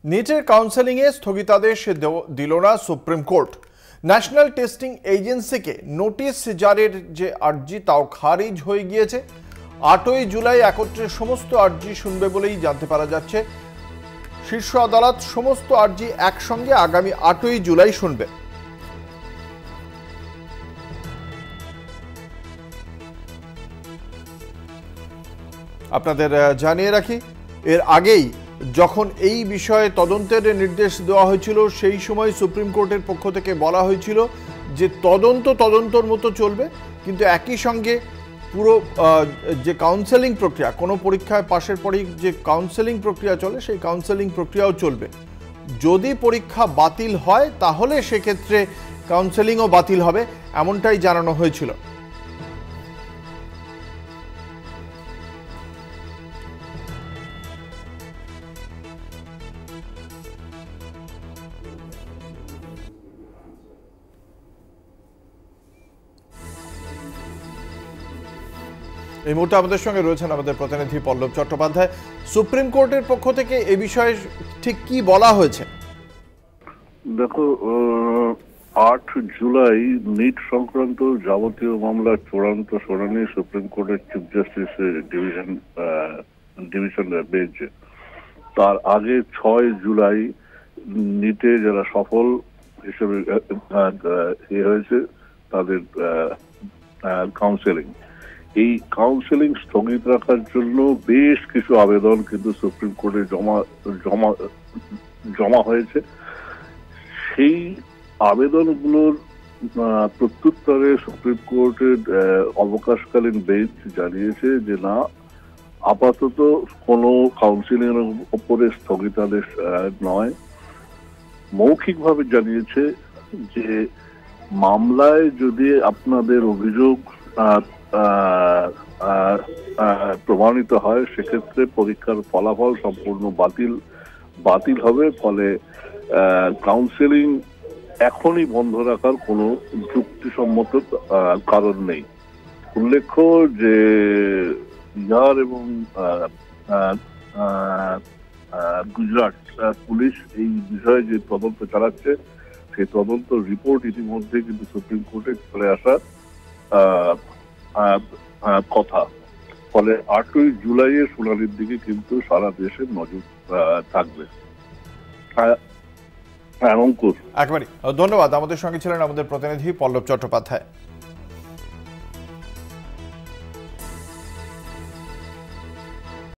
নিটের কাউন্সেলিংয়ে স্থগিতাদেশ দিল না সুপ্রিম কোর্ট। ন্যাশনাল টেস্টিং এজেন্সিকে নোটিশ জারির যে আর্জি তাও খারিজ হয়ে গিয়েছে। 8ই জুলাই একত্রে সমস্ত আর্জি শুনবে বলেই জানতে পারা যাচ্ছে। শীর্ষ আদালত সমস্ত আর্জি একসঙ্গে আগামী 8ই জুলাই শুনবে। আপনাদের জানিয়ে রাখি, এর আগেই যখন এই বিষয়ে তদন্তের নির্দেশ দেওয়া হয়েছিল সেই সময় সুপ্রিম কোর্টের পক্ষ থেকে বলা হয়েছিল যে তদন্তর মতো চলবে, কিন্তু একই সঙ্গে পুরো যে কাউন্সেলিং প্রক্রিয়া, কোনো পরীক্ষায় পাশের পরেই যে কাউন্সেলিং প্রক্রিয়া চলে সেই কাউন্সেলিং প্রক্রিয়াও চলবে। যদি পরীক্ষা বাতিল হয় তাহলে সেক্ষেত্রে কাউন্সেলিংও বাতিল হবে, এমনটাই জানানো হয়েছিল। এই মুহূর্তে আমাদের সঙ্গে রয়েছেন আমাদের প্রতিনিধি পল্লব চট্টোপাধ্যায়। সুপ্রিম কোর্টের পক্ষ থেকে এ বিষয়ে ঠিক কি বলা হয়েছে? দেখো, 8 জুলাই নিট সংক্রান্ত যাবতীয় মামলার চূড়ান্ত শুনানি সুপ্রিম কোর্টের চিফ জাস্টিসের ডিভিশন বেঞ্চে। তার আগে 6 জুলাই নিটে যারা সফল হিসেবে হয়েছে তাদের কাউন্সেলিং, এই কাউন্সেলিং স্থগিত রাখার জন্য বেশ কিছু আবেদন কিন্তু সুপ্রিম কোর্টে জমা হয়েছে। সেই আবেদনগুলোর প্রত্যুত্তরে সুপ্রিম কোর্টের অবকাশকালীন বেঞ্চ জানিয়েছে যে না, আপাতত কোনো কাউন্সিলিং এর উপরে স্থগিতাদেশ নয়। মৌখিকভাবে জানিয়েছে যে মামলায় যদি আপনাদের অভিযোগ প্রমাণিত হয় সেক্ষেত্রে পরীক্ষার ফলাফল সম্পূর্ণ বাতিল হবে, ফলে কাউন্সেলিং এখনই বন্ধ রাখার কোনো যুক্তিসম্মত কারণ নেই। উল্লেখ্য যে বিহার এবং গুজরাট পুলিশ এই বিষয়ে যে তদন্ত চালাচ্ছে সেই তদন্ত রিপোর্ট ইতিমধ্যে কিন্তু সুপ্রিম কোর্টে চলে আসার কথা। ফলে 8ই জুলাইয়ের শুনানির দিকে কিন্তু সারা দেশের নজর থাকবে। একেবারে ধন্যবাদ। আমাদের সঙ্গে ছিলেন আমাদের প্রতিনিধি পল্লব চট্টোপাধ্যায়।